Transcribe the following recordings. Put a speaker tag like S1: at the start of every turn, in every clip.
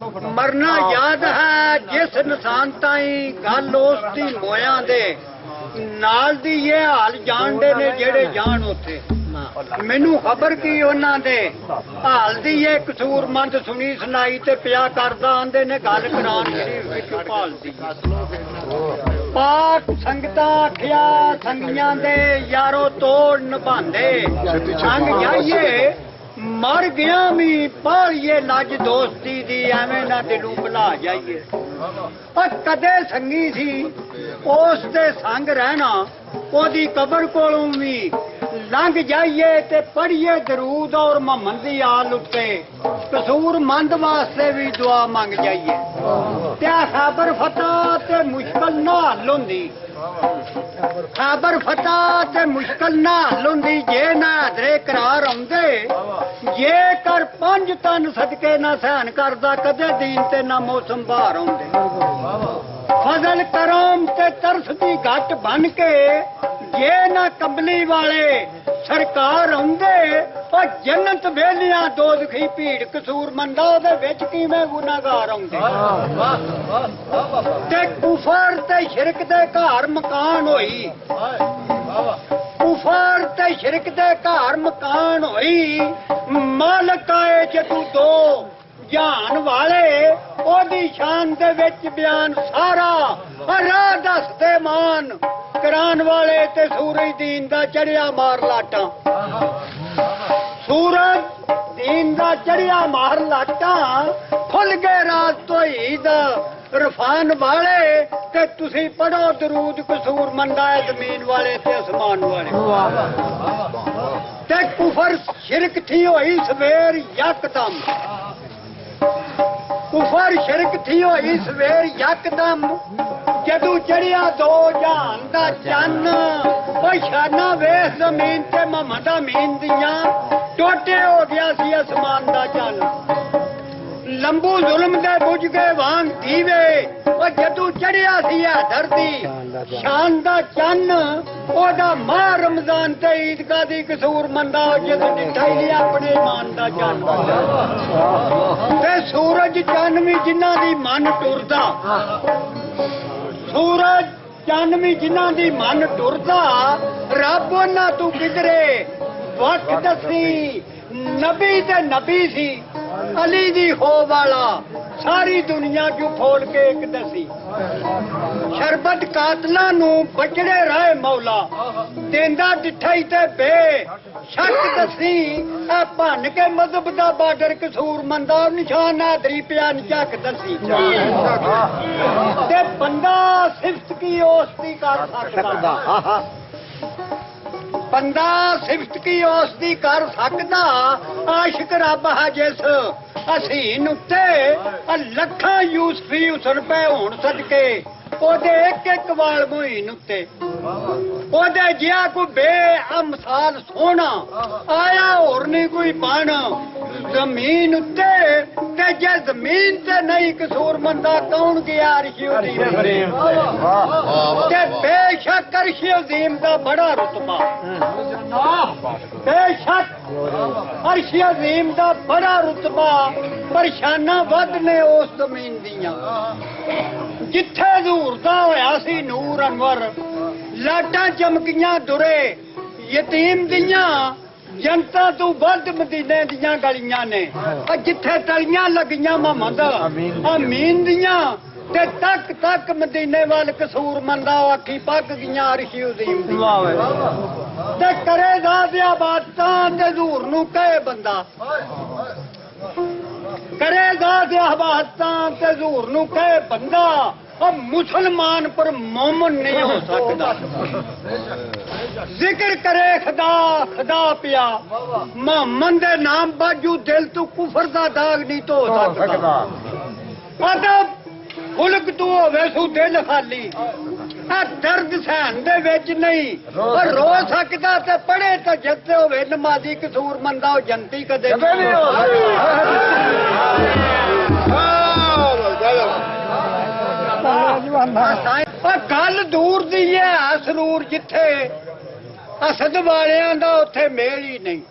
S1: मरना याद है जिस इंसान ताई गल उसकी मोया दे नाल दी ये हाल जानते ने जेड़े जान उथे मैनू खबर की उन्हां दे हाल दी ये कसूरमंद सुनी सुनाई ते पिया करदा आंदे ने गल कुरान शरीफ विचों भालदी पाक संगता आखिया संगियां दे यारो तोड़ निभांदे संग जाइए मर गया मी पालिए लज दोस्ती दी एवें ना दिलों भुला जाइए पर कदे संगी सी उस दे संग रहना ओदी कबर कोलों भी लंघ जाइए ते पढ़िए दरूद और मोहम्मद दी आल उत्ते कसूरमंद वास्ते भी दुआ मंग जाइए त्या खैबर फतह ते मुश्किल ना हल हुंदी खैबर फतह ते मुश्किल ना हल हुंदी जे ना हदरे करार आउंदे जे कर 5 तन सदके ना सहन करदा कदे दीन ते ना मौसम बाहर आउंदे फजल करम ते तरस दी घट बन के जे ना कमली वाले सरकार आउंदे और जन्नत वेलियां दोज़खी भीड़ कसूरमंदा दे विच किवें गुनाहगार आउंदे ते कुफर ते शिरक दे घर मकान होई कुफर ते शिरक दे घर मकान होई मालक आए जदू दो जान वाले ओदी शान दे विच बयान सारा राह दसदे मान करान वाले ते सूरज दीन दा चढ़िया मार लाटा सूरज दीन दा चढ़िया मार लाटा खुल गए रात तो ईद रफान वाले ते तुसी पढ़ो दरूद कसूरमंदा जमीन वाले ते आसमान वाले ते कुफर शिरक थी होई सवेर यकदम कुफर शिरक थी होई सवेर यकदम जदू चढ़िया दो जहान दा चन्न शाना वेख जमीन ते मोहम्मद अमीन दियां टोटे हो गया सी आसमान दा चन्न लंबू जुल्म दे बुझ गए वांग दीवे और जदू चढ़िया सी हैदर दी शान दा चन्न ओदा माह रमजान ते ईदगाह दी कसूरमंदा जदू डिठा ही नहीं अपने ईमान दा चन्न ते सूरज चन्न भी जिन्हां दी मन टुरदा सूरज चन्न भी जिन्हां दी मन टुरदा रब उन्हां तू किधरे वक्त दसी नबी ते नबी सी अली दी खो वाला सारी दुनिया जो फोड़ के एक दसी शरबत कातला नू बचड़े रहे मौला देंदा डिठाई ते बे शक दसी भन के मजहब दा बार्डर कसूरमंदा निशान हैदरी पिया झक दसी ते बंदा सिफत की औसती कर सकदा बंदा सिफत की औसती कर सकदा आशिक रब है जिस हसीन उत्ते लखां यूसफी हुसन पे होण सदके ओदे एक एक वाल मुहीन उत्ते ओदे जिहा कोई बेअमसाल सोना आया होर नहीं कोई बन जमीन उत्ते ते जे जमीन ते नहीं कसूरमंदा कौन गया अर्श अज़ीम ते बेशक अर्श अज़ीम दा बड़ा रुतबा बेशक अर्श अज़ीम दा बड़ा रुतबा परेशाना वध ने उस जमीन दियां जिथे दूरदा होया सी नूर अनवर लाटां चमकियां दुरे यतीम दियां जनता तू वध मदीने दियां गलियां ने जिथे तलियां लगियां मोहम्मद अमीन दियां ते तक तक मदीने वाल कसूरमंदा आखी पक गईयां अर्श अज़ीम ते करेगा इबादतां ते हजूर नू कहे बंदा करेगा इबादतां ते हजूर नू कहे बंदा और मुसलमान पर मोमन नहीं हो सकता जिक्र करे खुदा खुदा पिया मोहम्मद दे नाम बाजू दिल तू कुफर दा दाग नहीं धो सकता अदब खुलक तू होवे सू दिल खाली दर्द सहन दे विच नहीं और रो सकदा ते पढ़े तो जते होवे नमाजी कसूरमंदा हो जनती कदे नहीं गल दूर दी है सरूर जिथे ਅਸਦ ਵਾਲਿਆਂ ਦਾ ਉੱਥੇ ਮੇਲ ਹੀ ਨਹੀਂ।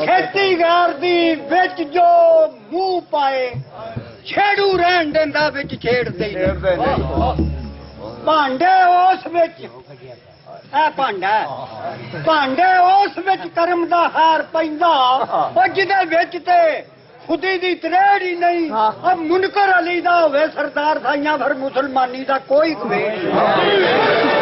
S1: ਖੇਤੀਗਰ ਦੀ ਵਿੱਚ ਜੋ ਮੂੰਹ ਪਾਏ ਛੇੜੂ ਰਹਿਣ ਦਿੰਦਾ, ਵਿੱਚ ਛੇੜਦੇ ਹੀ ਨਹੀਂ। ਭਾਂਡੇ ਉਸ ਵਿੱਚ ਇਹ ਭਾਂਡੇ ਉਸ ਵਿੱਚ ਕਰਮ ਦਾ ਹਾਰ ਪੈਂਦਾ, ਉਹ ਜਿਹਦੇ ਵਿੱਚ ਤੇ ਖੁਦੀ ਦੀ ਤਰੇੜ ਹੀ ਨਹੀਂ। ਅਬ ਮੁਨਕਰ ਅਲੀ ਦਾ ਹੋਵੇ ਸਰਦਾਰ ਸਾਈਆਂ, ਫਿਰ ਮੁਸਲਮਾਨੀ ਦਾ ਕੋਈ ਕਵੇੜ ਨਹੀਂ।